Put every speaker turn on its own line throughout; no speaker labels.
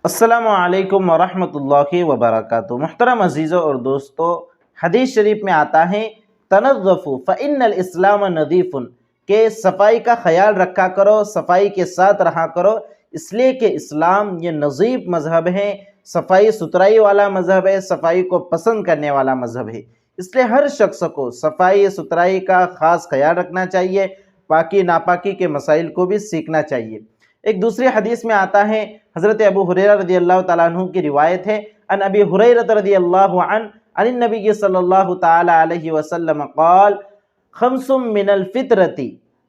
अस्सलामुअलैकुम वरहमतुल्लाहि वबरकातुहू। मुहतरम अजीज़ों और दोस्तों, हदीस शरीफ में आता है तनज़्ज़फ़ू फ़इन्नल इस्लाम नज़ीफ़ुन, के सफाई का ख्याल रखा करो, सफाई के साथ रहा करो, इसलिए कि इस्लाम ये नज़ीफ़ मज़हब है, सफाई सुथराई वाला मज़हब है, सफाई को पसंद करने वाला मज़हब है। इसलिए हर शख्स को सफाई सुथराई का ख़ास ख्याल रखना चाहिए, पाकी नापाकी के मसाइल को भी सीखना चाहिए। एक दूसरी हदीस में आता है, हज़रत अबू हुरैरा रज़ियल्लाहु तआला अन्हु की रिवायत है, अन अबी हुरैरा रज़ियल्लाहु अन नबी सल्लल्लाहु तआला अलैहि वसल्लम क़ाल खम्सुम मिनल फ़ित्रति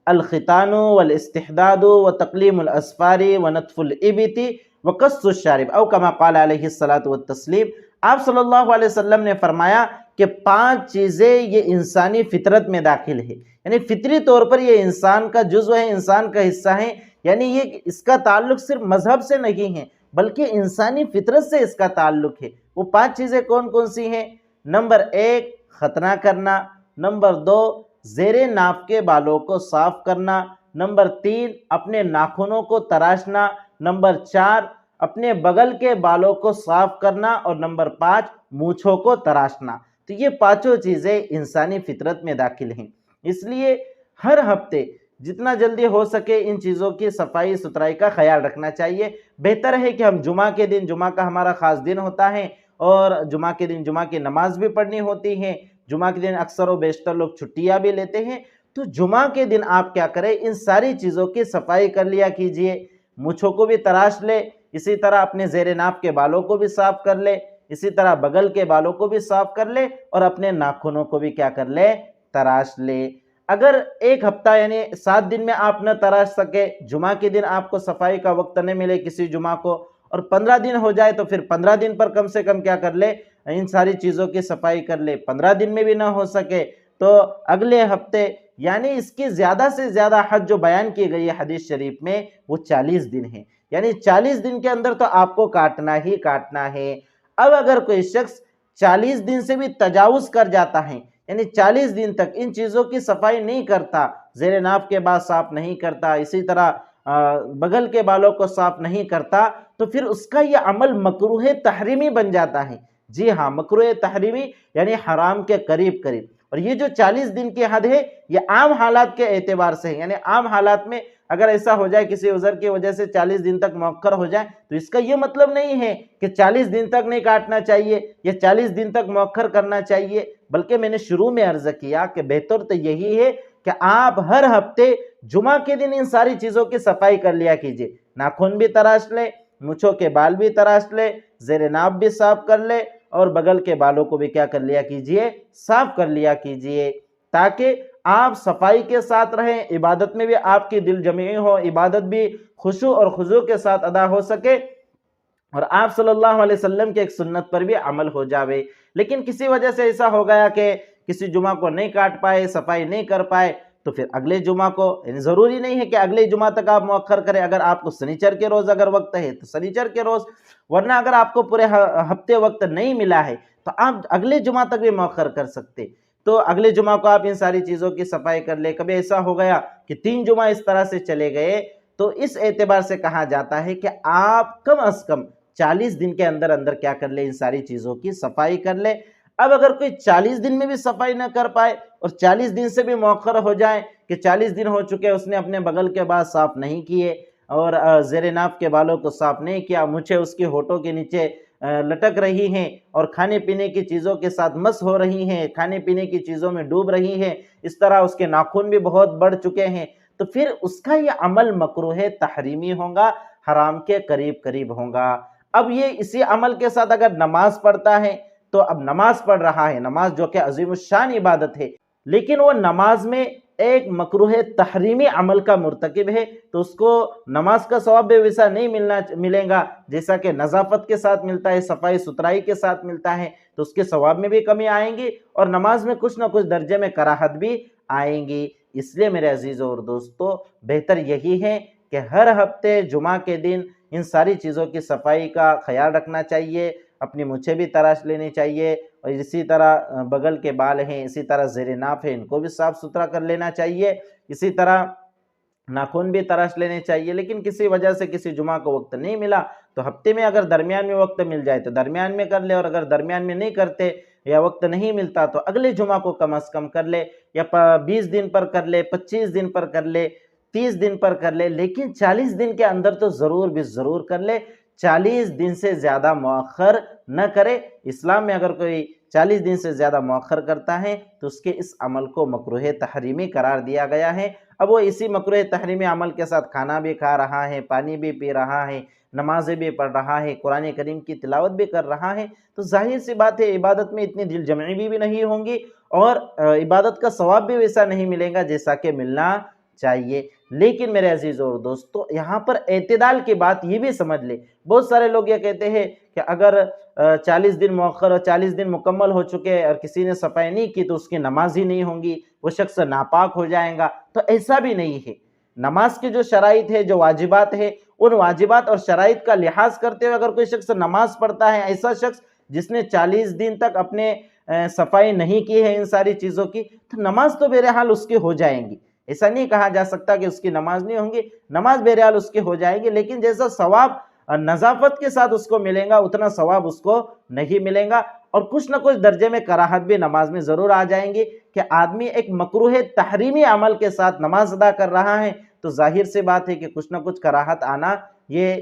अल ख़ितानु वल इस्तिहदादु व तक़लीमुल अस्फ़ारी व नत्फ़ुल इबिति व कस्सुश शारिब औ कमा क़ाल अलैहि सलातु व तस्लीम। आप सल्लल्लाहु अलैहि वसल्लम ने फरमाया कि 5 चीज़ें ये इंसानी फितरत में दाखिल है, यानी फितरी तौर पर ये इंसान का जुज़्व है, इंसान का हिस्सा है, यानी ये इसका ताल्लुक सिर्फ मजहब से नहीं है बल्कि इंसानी फितरत से इसका ताल्लुक है। वो 5 चीज़ें कौन कौन सी हैं? नंबर 1 खतना करना, नंबर 2 ज़ेरे नाफ के बालों को साफ करना, नंबर 3 अपने नाखूनों को तराशना, नंबर 4 अपने बगल के बालों को साफ करना और नंबर 5 मूंछों को तराशना। तो ये पांचों चीज़ें इंसानी फितरत में दाखिल हैं। इसलिए हर हफ्ते जितना जल्दी हो सके इन चीज़ों की सफाई सुथराई का ख्याल रखना चाहिए। बेहतर है कि हम जुमा के दिन, जुमा का हमारा ख़ास दिन होता है और जुमा के दिन जुमा की नमाज भी पढ़नी होती है। जुमा के दिन अक्सर व बेशतर लोग छुट्टियाँ भी लेते हैं, तो जुमा के दिन आप क्या करें, इन सारी चीज़ों की सफाई कर लिया कीजिए। मूँछों को भी तराश ले, इसी तरह अपने ज़ेरे नाफ के बालों को भी साफ़ कर ले, इसी तरह बगल के बालों को भी साफ़ कर ले और अपने नाखूनों को भी क्या कर ले, तराश ले। अगर एक हफ्ता यानी 7 दिन में आप न तराश सके, जुमा के दिन आपको सफाई का वक्त न मिले किसी जुमा को, और 15 दिन हो जाए तो फिर 15 दिन पर कम से कम क्या कर ले, इन सारी चीज़ों की सफाई कर ले। 15 दिन में भी ना हो सके तो अगले हफ्ते, यानी इसकी ज़्यादा से ज़्यादा हद जो बयान की गई है हदीस शरीफ में वो 40 दिन है, यानी 40 दिन के अंदर तो आपको काटना ही काटना है। अब अगर कोई शख्स 40 दिन से भी तजावुज़ कर जाता है, यानी 40 दिन तक इन चीज़ों की सफाई नहीं करता, ज़ेरे नाफ के बाल साफ नहीं करता, इसी तरह बगल के बालों को साफ नहीं करता, तो फिर उसका ये अमल मकरूह तहरीमी बन जाता है। जी हाँ, मकरूह तहरीमी यानी हराम के करीब करीब। और ये जो 40 दिन की हद है ये आम हालात के एतबार से है, यानी आम हालात में अगर ऐसा हो जाए किसी उज़र की वजह से 40 दिन तक मौखर हो जाए तो इसका ये मतलब नहीं है कि 40 दिन तक नहीं काटना चाहिए या 40 दिन तक मौखर करना चाहिए, बल्कि मैंने शुरू में अर्ज किया कि बेहतर तो यही है कि आप हर हफ्ते जुमा के दिन इन सारी चीज़ों की सफाई कर लिया कीजिए। नाखून भी तराश ले, मूँछों के बाल भी तराश ले, ज़ेरे नाफ भी साफ कर ले और बगल के बालों को भी क्या कर लिया कीजिए, साफ कर लिया कीजिए, ताकि आप सफाई के साथ रहें, इबादत में भी आपकी दिल जमी हो, इबादत भी खुशू और खुजू के साथ अदा हो सके और आप सल्लल्लाहु अलैहि वसल्लम के एक सुन्नत पर भी अमल हो जावे। लेकिन किसी वजह से ऐसा हो गया कि किसी जुमा को नहीं काट पाए, सफाई नहीं कर पाए, तो फिर अगले जुमा को, ज़रूरी नहीं है कि अगले जुमा तक आप मौखर करें। अगर आपको शनिचर के रोज़ अगर वक्त है तो शनिचर के रोज़, वरना अगर आपको पूरे हफ्ते वक्त नहीं मिला है तो आप अगले जुमा तक भी मौखर कर सकते। तो अगले जुमा को आप इन सारी चीज़ों की सफाई कर ले। कभी ऐसा हो गया कि 3 जुमा इस तरह से चले गए, तो इस एतबार से कहा जाता है कि आप कम अज़ कम 40 दिन के अंदर अंदर क्या कर ले, इन सारी चीज़ों की सफाई कर ले। अब अगर कोई 40 दिन में भी सफाई न कर पाए और 40 दिन से भी मौखर हो जाए कि 40 दिन हो चुके उसने अपने बगल के बाल साफ नहीं किए और ज़ेरे नाफ के बालों को साफ नहीं किया, मुझे उसके होठों के नीचे लटक रही हैं और खाने पीने की चीज़ों के साथ मस हो रही हैं, खाने पीने की चीज़ों में डूब रही हैं, इस तरह उसके नाखून भी बहुत बढ़ चुके हैं, तो फिर उसका ये अमल मकरूह तहरीमी होगा, हराम के करीब करीब होगा। अब ये इसी अमल के साथ अगर नमाज पढ़ता है, तो अब नमाज पढ़ रहा है, नमाज जो कि अज़ीमुश्शान इबादत है, लेकिन वो नमाज में एक मकरूह तहरीमी अमल का मुर्तकिब है, तो उसको नमाज का सवाब भी वैसा नहीं मिलेगा जैसा कि नज़ाफ़त के साथ मिलता है, सफाई सुथराई के साथ मिलता है, तो उसके सवाब में भी कमी आएंगी और नमाज में कुछ ना कुछ दर्जे में कराहत भी आएंगी। इसलिए मेरे अजीज़ों और दोस्तों, बेहतर यही है कि हर हफ्ते जुमा के दिन इन सारी चीज़ों की सफाई का ख्याल रखना चाहिए, अपनी मूछें भी तराश लेनी चाहिए और इसी तरह बगल के बाल हैं, इसी तरह ज़ेरे नाफ है, इनको भी साफ़ सुथरा कर लेना चाहिए, इसी तरह नाखून भी तराश लेने चाहिए। लेकिन किसी वजह से किसी जुमा को वक्त नहीं मिला تو ہفتے میں اگر درمیان میں وقت مل جائے تو درمیان میں کر لے، اور اگر درمیان میں نہیں کرتے یا وقت نہیں ملتا تو اگلے جمعہ کو کم از کم کر لے، یا 20 دن پر کر لے، 25 دن پر کر لے، 30 دن پر کر لے، لیکن 40 دن کے اندر تو ضرور بھی ضرور کر لے۔ 40 دن سے زیادہ مؤخر نہ کرے۔ اسلام میں اگر کوئی 40 دن سے زیادہ مؤخر کرتا ہے تو اس کے اس عمل کو مکروہ تحریمی قرار دیا گیا ہے۔ اب وہ اسی مکروہ تحریمی عمل کے ساتھ کھانا بھی کھا رہا ہے، پانی بھی پی رہا ہے، نمازیں بھی پڑھ رہا ہے، قرآن کریم کی تلاوت بھی کر رہا ہے، تو ظاہر سی بات ہے عبادت میں اتنی دل جمعی بھی نہیں ہوں گی، اور عبادت کا ثواب بھی ویسا نہیں ملے گا جیسا کہ ملنا چاہیے۔ لیکن میرے عزیزوں اور دوستو، یہاں پر اعتدال کی بات یہ بھی سمجھ لے۔ بہت سارے لوگ یہ کہتے ہیں کہ اگر 40 دن مؤخر اور 40 دن مکمل ہو چکے اور کسی نے صفائی نہیں کی تو اس کی نماز ہی نہیں ہوں گی، وہ شخص ناپاک ہو جائے گا۔ تو ایسا بھی نہیں ہے۔ نماز کی جو شرائط ہے، جو واجبات ہے، ان واجبات اور شرائط کا لحاظ کرتے ہوئے اگر کوئی شخص نماز پڑھتا ہے، ایسا شخص جس نے 40 دن تک اپنے صفائی نہیں کی ہے ان ساری چیزوں کی، تو نماز تو بہرحال اس کی ہو جائیں گی۔ ایسا نہیں کہا جا سکتا کہ اس کی نماز نہیں ہوں گی، نماز بہرحال اس کی ہو جائے گی، لیکن جیسا ثواب نظافت کے ساتھ اس کو ملے گا اتنا ثواب اس کو نہیں ملے گا۔ اور کچھ نہ کچھ درجے میں کراہت بھی نماز میں ضرور آ جائیں گی کہ آدمی ایک مکروہ تحریمی عمل کے ساتھ نماز ادا کر رہا ہے، تو ظاہر سی بات ہے کہ کچھ نہ کچھ کراہت آنا یہ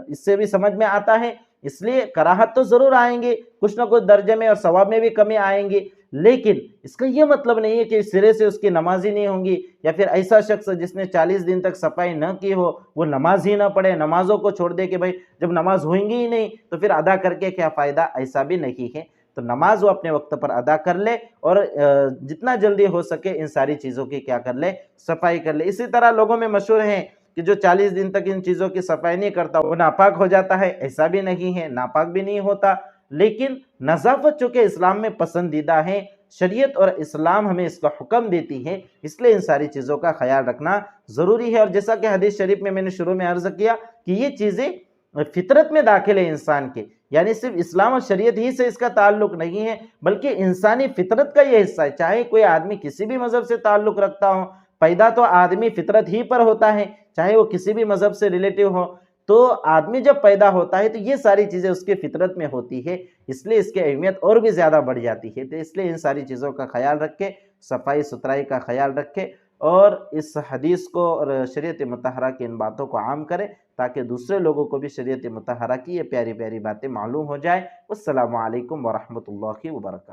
اس سے بھی سمجھ میں آتا ہے۔ اس لیے کراہت تو ضرور آئیں گے، کچھ نہ کچھ درجے میں اور ثواب میں بھی کمی آئیں گی، لیکن اس کا یہ مطلب نہیں ہے کہ سرے سے اس کی نماز ہی نہیں ہوں گی، یا پھر ایسا شخص جس نے 40 دن تک صفائی نہ کی ہو وہ نماز ہی نہ پڑھے، نمازوں کو چھوڑ دے کہ بھائی جب نماز ہوئیں گی ہی نہیں تو پھر ادا کر کے کیا فائدہ، ایسا بھی نہیں ہے۔ تو نماز وہ اپنے وقت پر ادا کر لے، اور جتنا جلدی ہو سکے ان ساری چیزوں کی کیا کر لے، صفائی کر لے۔ اسی طرح لوگوں میں مشہور ہیں کہ جو 40 دن تک ان چیزوں کی صفائی نہیں کرتا وہ ناپاک ہو جاتا ہے، ایسا بھی نہیں ہے، ناپاک بھی نہیں ہوتا۔ لیکن نظافت چونکہ اسلام میں پسندیدہ ہے، شریعت اور اسلام ہمیں اس کا حکم دیتی ہے، اس لیے ان ساری چیزوں کا خیال رکھنا ضروری ہے۔ اور جیسا کہ حدیث شریف میں نے شروع میں عرض کیا کہ یہ چیزیں فطرت میں داخل ہے انسان کے، یعنی صرف اسلام اور شریعت ہی سے اس کا تعلق نہیں ہے، بلکہ انسانی فطرت کا یہ حصہ ہے۔ چاہے کوئی آدمی کسی بھی مذہب سے تعلق رکھتا ہو، پیدا تو آدمی فطرت ہی پر ہوتا ہے، چاہے وہ کسی بھی مذہب سے ریلیٹو ہو، تو آدمی جب پیدا ہوتا ہے تو یہ ساری چیزیں اس کے فطرت میں ہوتی ہے، اس لیے اس کی اہمیت اور بھی زیادہ بڑھ جاتی ہے۔ تو اس لیے ان ساری چیزوں کا خیال رکھے، صفائی ستھرائی کا خیال رکھے، اور اس حدیث کو اور شریعت مطہرہ کی ان باتوں کو عام کرے تاکہ دوسرے لوگوں کو بھی شریعت مطہرہ کی یہ پیاری پیاری باتیں معلوم ہو جائے۔ السلام علیکم ورحمۃ اللہ وبرکاتہ۔